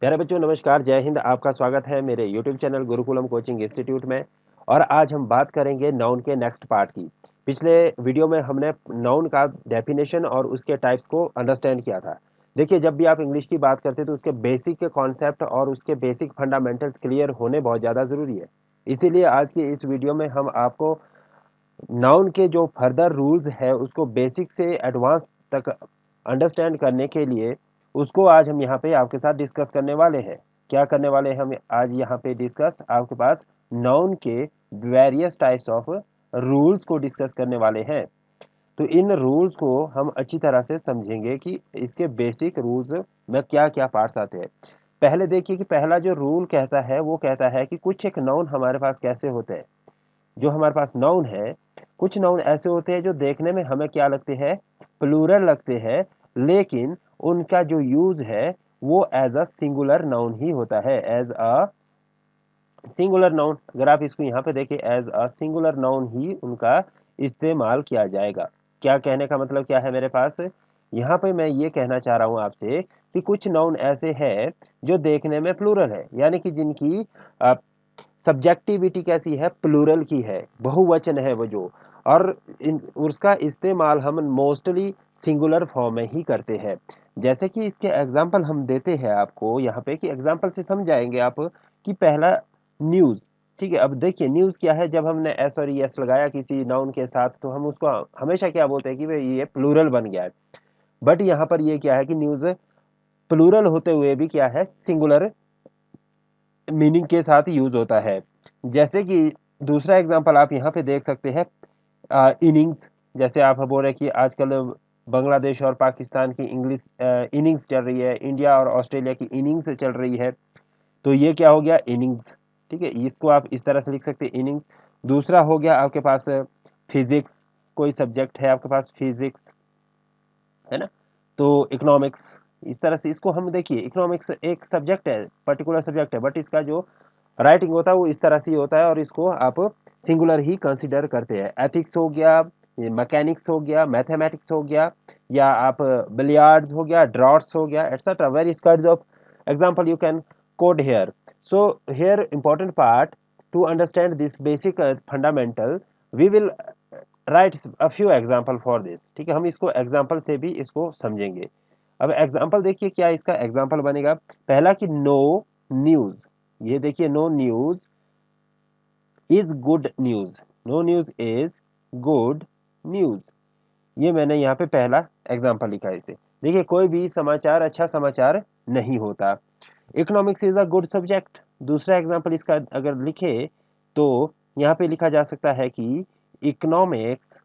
प्यारे बच्चों नमस्कार, जय हिंद। आपका स्वागत है मेरे YouTube channel Gurukulam coaching institute में। और आज हम बात करेंगे नाउन के नेक्स्ट पार्ट की। पिछले वीडियो में हमने नाउन का डेफिनेशन और उसके टाइप्स को अंडरस्टैंड किया था। देखिए, जब भी आप इंग्लिश की बात करते हैं तो उसके बेसिक कॉन्सेप्ट और उसके बेसिक फंडामेंटल्स क्लियर होने बहुत ज़्यादा ज़रूरी है। इसीलिए आज की इस वीडियो में हम आपको नाउन के जो फर्दर रूल्स है उसको बेसिक से एडवांस तक अंडरस्टैंड करने के लिए उसको आज हम यहाँ पे आपके साथ डिस्कस करने वाले हैं। क्या करने वाले हैं हम आज यहाँ पे डिस्कस? आपके पास नाउन के वेरियस टाइप्स ऑफ रूल्स को डिस्कस करने वाले हैं। तो इन रूल्स को हम अच्छी तरह से समझेंगे कि इसके बेसिक रूल्स में क्या क्या पार्ट्स आते हैं। पहले देखिए कि पहला जो रूल कहता है वो कहता है कि कुछ एक नाउन हमारे पास कैसे होते हैं। जो हमारे पास नाउन है, कुछ नाउन ऐसे होते हैं जो देखने में हमें क्या लगते हैं, प्लूरल लगते हैं, लेकिन उनका जो यूज है वो एज अ सिंगुलर नाउन ही होता है। एज अ सिंगुलर नाउन, अगर आप इसको यहाँ पे देखें, एज अ सिंगुलर नाउन ही उनका इस्तेमाल किया जाएगा। क्या कहने का मतलब क्या है मेरे पास? यहाँ पे मैं ये कहना चाह रहा हूँ आपसे कि कुछ नाउन ऐसे हैं जो देखने में प्लूरल है, यानी कि जिनकी सब्जेक्टिविटी कैसी है, प्लूरल की है, बहुवचन है वो जो, और उसका इस्तेमाल हम मोस्टली सिंगुलर फॉर्म में ही करते हैं। जैसे कि इसके एग्जाम्पल हम देते हैं आपको यहाँ पे, कि एग्जाम्पल से समझाएंगे आप कि पहला न्यूज़। ठीक है, अब देखिए न्यूज़ क्या है। जब हमने एस और एस लगाया किसी नाउन के साथ तो हम उसको हमेशा क्या बोलते हैं कि भाई ये प्लूरल बन गया है। बट यहाँ पर ये क्या है कि न्यूज़ प्लूरल होते हुए भी क्या है, सिंगुलर मीनिंग के साथ यूज होता है। जैसे कि दूसरा एग्जांपल आप यहाँ पे देख सकते हैं, इनिंग्स। जैसे आप बोल रहे हैं कि आजकल बांग्लादेश और पाकिस्तान की इंग्लिश इनिंग्स चल रही है, इंडिया और ऑस्ट्रेलिया की इनिंग्स चल रही है, तो ये क्या हो गया, इनिंग्स। ठीक है, इसको आप इस तरह से लिख सकते हैं, इनिंग्स। दूसरा हो गया आपके पास फिजिक्स, कोई सब्जेक्ट है आपके पास फिजिक्स, है ना। तो इकोनॉमिक्स, इस तरह से इसको हम देखिए, इकोनॉमिक्स एक सब्जेक्ट है, पर्टिकुलर सब्जेक्ट है, बट इसका जो राइटिंग होता है वो इस तरह से ही होता है और इसको आप सिंगुलर ही कंसीडर करते हैं। एथिक्स हो गया, मैकेनिक्स हो गया, मैथमेटिक्स हो गया, या आप बिलियार्ड्स हो गया, ड्रॉट्स हो गया, etcetera various kinds of example you can code here. So here important part to understand this basic fundamental, we will write a few example for this। ठीक है, हम इसको एग्जांपल से भी इसको समझेंगे। अब एग्जांपल देखिए क्या इसका एग्जांपल बनेगा। पहला कि नो न्यूज, ये देखिए, no news is good news, no news is good news. ये मैंने यहाँ पे पहला एग्जांपल लिखा है इसे। देखिए, कोई भी समाचार अच्छा समाचार नहीं होता। Economics is a good subject, दूसरा एग्जांपल इसका अगर लिखे तो यहाँ पे लिखा जा सकता है कि economics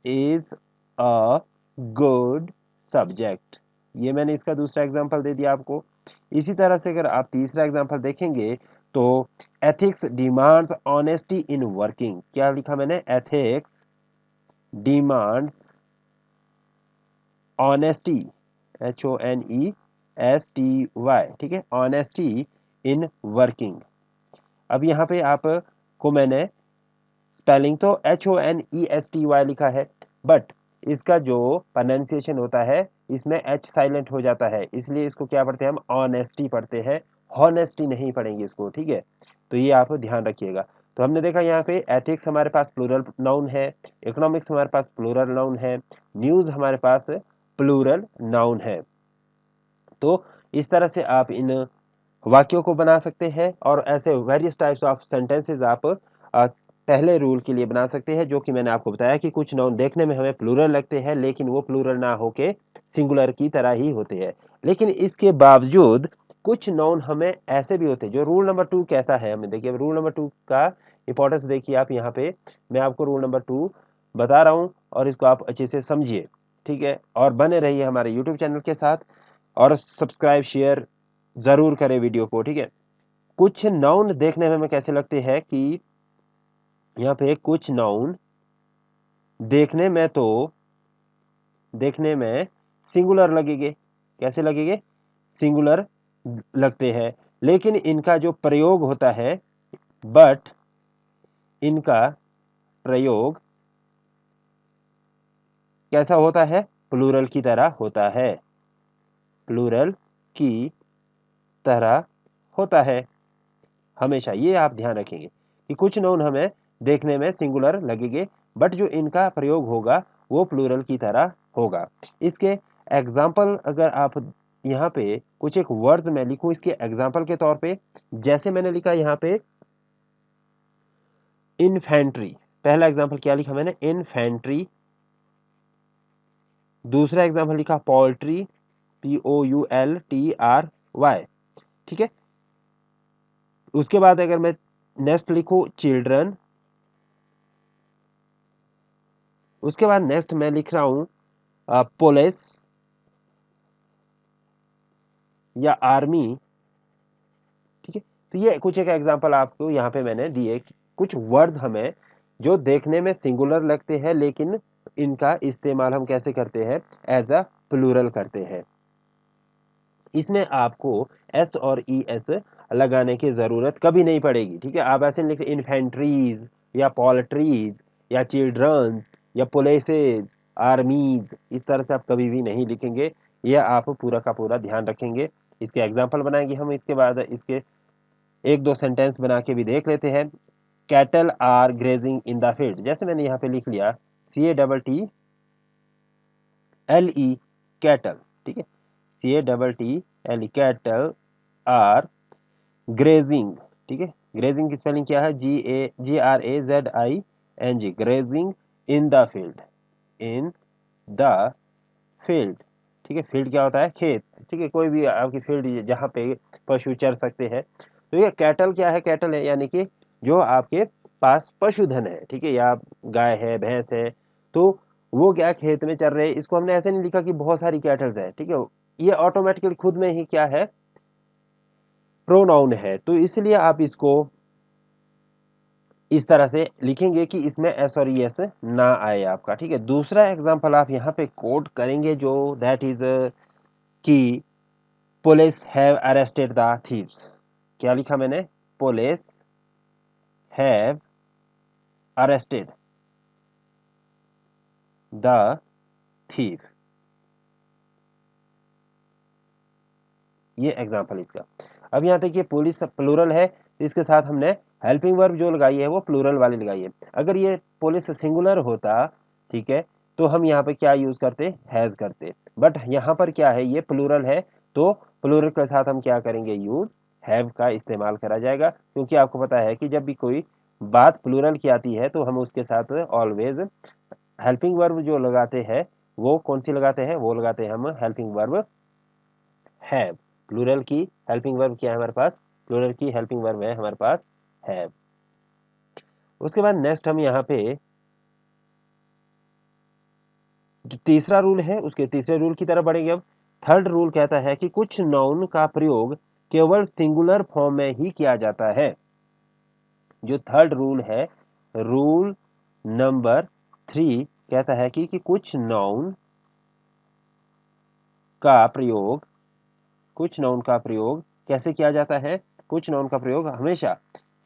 is a good subject. ये मैंने इसका दूसरा एग्जांपल दे दिया आपको। इसी तरह से अगर आप तीसरा एग्जांपल देखेंगे तो ethics demands honesty in working. क्या लिखा मैंने? एथिक्स डिमांड्स ऑनेस्टी, HONESTY, ठीक है, ऑनेस्टी इन वर्किंग। अब यहाँ पे आपको मैंने स्पेलिंग तो HONESTY लिखा है, बट इसका जो प्रोनाउंसिएशन होता है इसमें H साइलेंट हो जाता है, इसलिए इसको क्या पढ़ते हैं हम? ऑनेस्टी पढ़ते हैं, हॉनेस्टी नहीं पढ़ेंगे इसको। ठीक है, तो ये आप ध्यान रखिएगा। तो हमने देखा यहाँ पे एथिक्स हमारे पास प्लूरल नाउन है, इकोनॉमिक्स हमारे पास प्लूरल नाउन है, न्यूज़ हमारे पास प्लूरल नाउन है। तो इस तरह से आप इन वाक्यों को बना सकते हैं और ऐसे वेरियस टाइप्स ऑफ सेंटेंसेस आप पहले रूल के लिए बना सकते हैं, जो कि मैंने आपको बताया कि कुछ नाउन देखने में हमें प्लूरल लगते हैं लेकिन वो प्लूरल ना होके सिंगुलर की तरह ही होते हैं। लेकिन इसके बावजूद कुछ नाउन हमें ऐसे भी होते हैं जो रूल नंबर 2 कहता है हमें। देखिए, रूल नंबर 2 का इंपॉर्टेंस देखिए आप यहाँ पे, मैं आपको रूल नंबर 2 बता रहा हूँ और इसको आप अच्छे से समझिए। ठीक है, और बने रहिए हमारे यूट्यूब चैनल के साथ और सब्सक्राइब शेयर जरूर करें वीडियो को। ठीक है, कुछ नाउन देखने में हमें कैसे लगते हैं कि यहाँ पे कुछ नाउन देखने में सिंगुलर लगेंगे। कैसे लगेंगे? सिंगुलर लगते हैं, लेकिन इनका जो प्रयोग होता है, बट इनका प्रयोग कैसा होता है? प्लूरल की तरह होता है, प्लूरल की तरह होता है। हमेशा ये आप ध्यान रखेंगे कि कुछ नाउन हमें देखने में सिंगुलर लगेंगे, बट जो इनका प्रयोग होगा वो प्लूरल की तरह होगा। इसके एग्जाम्पल अगर आप यहाँ पे कुछ एक वर्ड्स में लिखूं इसके एग्जाम्पल के तौर पे, जैसे मैंने लिखा यहाँ पे इन्फेंट्री, पहला एग्जाम्पल क्या लिखा मैंने, इन्फेंट्री। दूसरा एग्जाम्पल लिखा पोल्ट्री, POULTRY, ठीक है। उसके बाद अगर मैं नेक्स्ट लिखूं चिल्ड्रन, उसके बाद नेक्स्ट मैं लिख रहा हूं पुलिस या आर्मी, ठीक है। तो ये कुछ एक एग्जांपल आपको यहाँ पे मैंने दिए, कुछ वर्ड्स हमें जो देखने में सिंगुलर लगते हैं लेकिन इनका इस्तेमाल हम कैसे करते हैं, एज अ प्लूरल करते हैं। इसमें आपको एस और ई एस लगाने की जरूरत कभी नहीं पड़ेगी, ठीक है। आप ऐसे लिख इन्फेंट्रीज या पोल्ट्रीज या चिल्ड्रंस या पुलिसेस, आर्मीज, इस तरह से आप कभी भी नहीं लिखेंगे। यह आप पूरा का पूरा ध्यान रखेंगे। इसके एग्जाम्पल बनाएंगे हम, इसके बाद इसके एक दो सेंटेंस बना के भी देख लेते हैं। Cattle are grazing in the field, जैसे मैंने यहाँ पे लिख लिया CATTLE कैटल, ठीक है। CATTLE कैटल आर ग्रेजिंग, ठीक है। ग्रेजिंग की स्पेलिंग क्या है, GRAZING, grazing in the field, in the field, ठीक है। फील्ड क्या होता है, खेत, ठीक है। कोई भी आपकी फील्ड जहाँ पे पशु चर सकते हैं। तो ये कैटल क्या है, कैटल है यानी कि जो आपके पास पशुधन है, ठीक है। या गाय है, भैंस है, तो वो क्या खेत में चर रहे हैं। इसको हमने ऐसे नहीं लिखा कि बहुत सारी कैटल्स है, ठीक है। ये ऑटोमेटिकली खुद में ही क्या है, प्रोनाउन है, तो इसलिए आप इसको इस तरह से लिखेंगे कि इसमें एस और ई एस ना आए आपका, ठीक है। दूसरा एग्जांपल आप यहाँ पे कोट करेंगे जो दैट इज कि police have arrested the thieves. क्या लिखा मैंने, police have arrested the thief, ये एग्जांपल इसका। अब यहाँ तक ये पुलिस प्लूरल है, तो इसके साथ हमने हेल्पिंग वर्ब जो लगाई है वो प्लूरल वाली लगाई है। अगर ये पुलिस सिंगुलर होता, ठीक है, तो हम यहाँ पे क्या यूज करते, हैज करते। बट यहाँ पर क्या है, ये प्लूरल है, तो प्लूरल के साथ हम क्या करेंगे, यूज हैव का इस्तेमाल करा जाएगा। क्योंकि आपको पता है कि जब भी कोई बात प्लूरल की आती है तो हम उसके साथ ऑलवेज हेल्पिंग वर्ब जो लगाते हैं, वो कौन सी लगाते हैं, वो लगाते हैं हम हेल्पिंग वर्ब हैव। प्लूरल की हेल्पिंग वर्ब क्या है हमारे पास, प्लूरल की हेल्पिंग वर्ब है हमारे पास हैव। उसके बाद नेक्स्ट हम यहाँ पे जो तीसरा रूल है उसके तीसरे रूल की तरफ बढ़ेंगे। अब थर्ड रूल कहता है कि कुछ नाउन का प्रयोग केवल सिंगुलर फॉर्म में ही किया जाता है। जो थर्ड रूल है, रूल नंबर 3 कहता है कि कुछ नाउन का प्रयोग, कुछ नाउन का प्रयोग कैसे किया जाता है, कुछ नाउन का प्रयोग हमेशा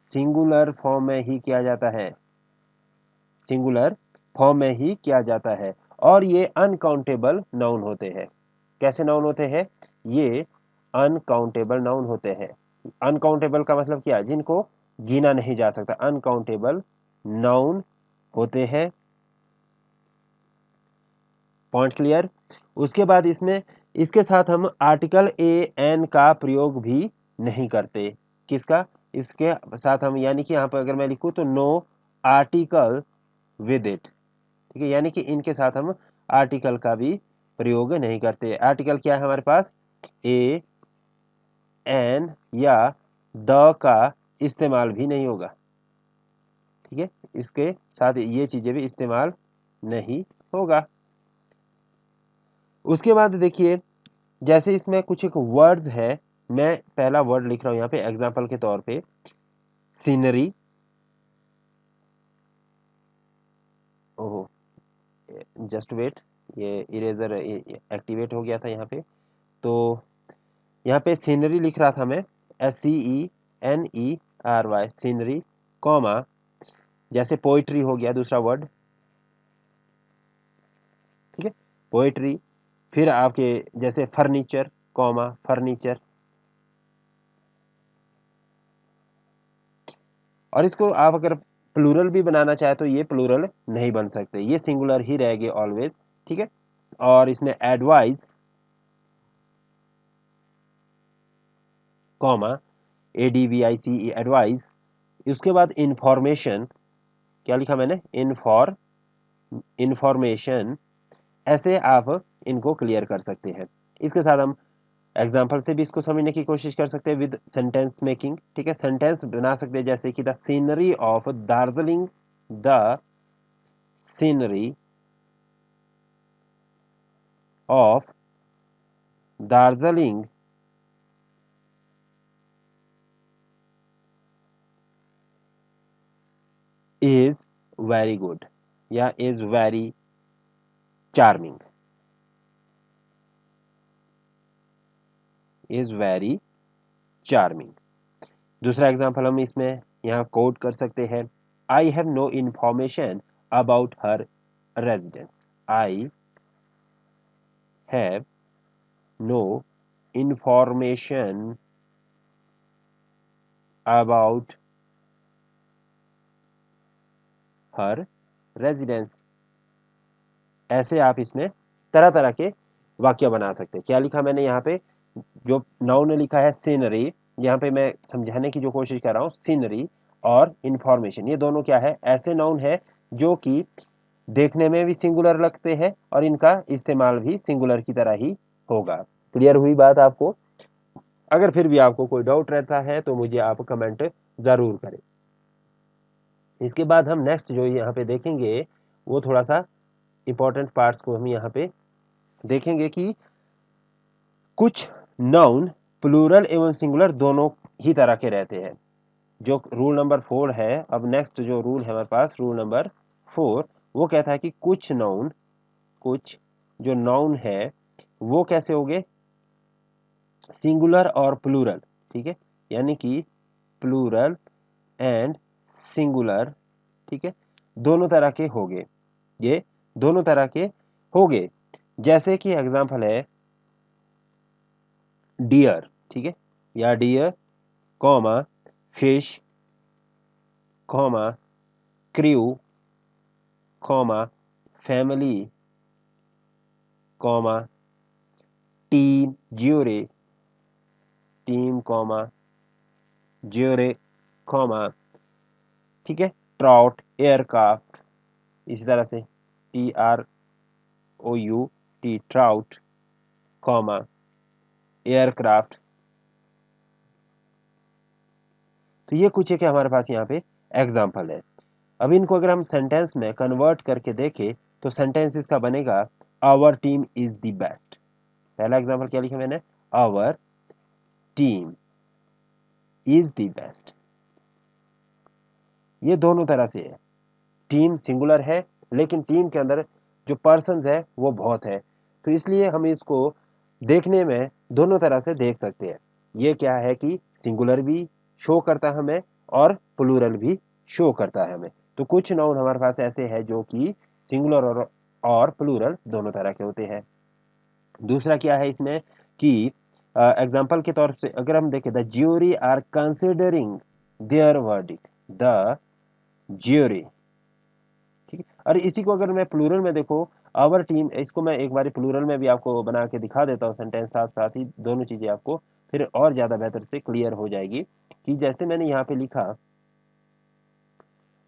सिंगुलर फॉर्म में ही किया जाता है, सिंगुलर फॉर्म में ही किया जाता है। और ये अनकाउंटेबल नाउन होते हैं। कैसे नाउन होते हैं, ये अनकाउंटेबल नाउन होते हैं। अनकाउंटेबल का मतलब क्या है, जिनको गिना नहीं जा सकता, अनकाउंटेबल नाउन होते हैं। Point clear. उसके बाद इसमें इसके साथ हम आर्टिकल ए एन का प्रयोग भी नहीं करते। किसका, इसके साथ हम, यानी कि यहाँ पर अगर मैं लिखूं तो नो आर्टिकल विद इट, ठीक है। यानी कि इनके साथ हम आर्टिकल का भी प्रयोग नहीं करते। आर्टिकल क्या है हमारे पास, ए एन या द का इस्तेमाल भी नहीं होगा, ठीक है। इसके साथ ये चीजें भी इस्तेमाल नहीं होगा। उसके बाद देखिए, जैसे इसमें कुछ एक वर्ड्स है, मैं पहला वर्ड लिख रहा हूं यहाँ पे एग्जांपल के तौर पे, सीनरी। ओहो, जस्ट वेट, ये इरेजर एक्टिवेट हो गया था यहाँ पे। तो यहाँ पे सीनरी लिख रहा था मैं, SCENERY, सीनरी, कॉमा, जैसे पोइट्री हो गया दूसरा वर्ड, ठीक है, पोइट्री। फिर आपके जैसे फर्नीचर, कॉमा फर्नीचर। और इसको आप अगर प्लूरल भी बनाना चाहे तो ये प्लूरल नहीं बन सकते, ये सिंगुलर ही रहेगी ऑलवेज, ठीक है। और इसमें एडवाइस कॉमा ADVICE एडवाइस, उसके बाद इंफॉर्मेशन, क्या लिखा मैंने, इंफॉर्मेशन, ऐसे आप इनको क्लियर कर सकते हैं। इसके साथ हम एग्जाम्पल से भी इसको समझने की कोशिश कर सकते हैं विद सेंटेंस मेकिंग, ठीक है। सेंटेंस बना सकते हैं जैसे कि the scenery of Darjeeling, the scenery of Darjeeling is very good या is very charming, is very charming. दूसरा एग्जाम्पल हम इसमें यहाँ कोट कर सकते हैं, I have no information about her residence, I have no information about her residence. ऐसे आप इसमें तरह तरह के वाक्य बना सकते हैं। क्या लिखा मैंने यहाँ पे, जो नाउन लिखा है सीनरी, यहाँ पे मैं समझाने की जो कोशिश कर रहा हूँ, सीनरी और इंफॉर्मेशन, ये दोनों क्या है, ऐसे नाउन है जो कि देखने में भी सिंगुलर लगते हैं और इनका इस्तेमाल भी सिंगुलर की तरह ही होगा। क्लियर हुई बात आपको? अगर फिर भी आपको कोई डाउट रहता है तो मुझे आप कमेंट जरूर करें। इसके बाद हम नेक्स्ट जो यहाँ पे देखेंगे वो थोड़ा सा इंपॉर्टेंट पार्ट्स को हम यहाँ पे देखेंगे कि कुछ नाउन प्लूरल एवं सिंगुलर दोनों ही तरह के रहते हैं, जो रूल नंबर 4 है। अब नेक्स्ट जो रूल है हमारे पास, रूल नंबर 4, वो कहता है कि कुछ जो नाउन है वो कैसे होंगे, सिंगुलर और प्लूरल, ठीक है, यानी कि प्लूरल एंड सिंगुलर, ठीक है, दोनों तरह के होंगे, ये दोनों तरह के होंगे। जैसे कि एग्जांपल है डियर, ठीक है, या dear comma fish comma crew comma family comma team jury, team comma jury comma, ठीक है, ट्राउट एयरक्राफ्ट, इसी तरह से TROUT ट्राउट कॉमा एयरक्राफ्ट। तो ये कुछ है कि हमारे पास यहाँ पे एग्जाम्पल है। अब इनको अगर हम सेंटेंस में कन्वर्ट करके देखें तो सेंटेंस इसका बनेगा, our team is the best. पहला एग्जाम्पल क्या लिखा मैंने, our team is the best. ये दोनों तरह से है, टीम सिंगुलर है लेकिन टीम के अंदर जो पर्सन्स है वो बहुत है, तो इसलिए हम इसको देखने में दोनों तरह से देख सकते हैं। ये क्या है कि सिंगुलर भी शो करता है हमें और प्लूरल भी शो करता है हमें। तो कुछ नाउन हमारे पास ऐसे हैं जो कि सिंगुलर और प्लूरल दोनों तरह के होते हैं। दूसरा क्या है इसमें कि एग्जाम्पल के तौर से अगर हम देखें, the jury are considering their verdict, the jury, ठीक है। और इसी को अगर मैं प्लूरल में देखो, आवर टीम, इसको मैं एक बार प्लूरल में भी आपको बना के दिखा देता हूँ सेंटेंस, साथ साथ ही दोनों चीजें आपको फिर और ज्यादा बेहतर से क्लियर हो जाएगी। कि जैसे मैंने यहाँ पे लिखा,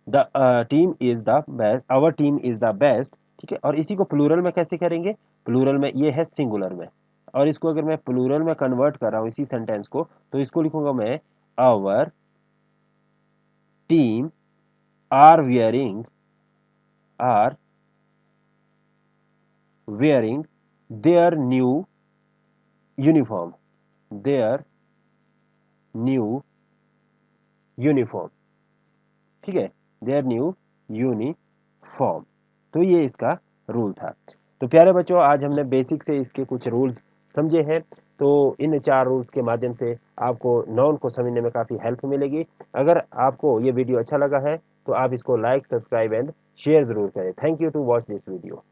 the team is the best, our team is the best, ठीक है, और इसी को प्लूरल में कैसे करेंगे, प्लूरल में ये है सिंगुलर में, और इसको अगर मैं प्लूरल में कन्वर्ट कर रहा हूँ इसी सेंटेंस को, तो इसको लिखूंगा मैं, our team are are wearing their new uniform, their new uniform, ठीक है, their new uniform। तो ये इसका रूल था। तो प्यारे बच्चों, आज हमने बेसिक से इसके कुछ रूल्स समझे हैं। तो इन 4 रूल्स के माध्यम से आपको नाउन को समझने में काफ़ी हेल्प मिलेगी। अगर आपको ये वीडियो अच्छा लगा है तो आप इसको लाइक, सब्सक्राइब एंड शेयर ज़रूर करें। Thank you to watch this video.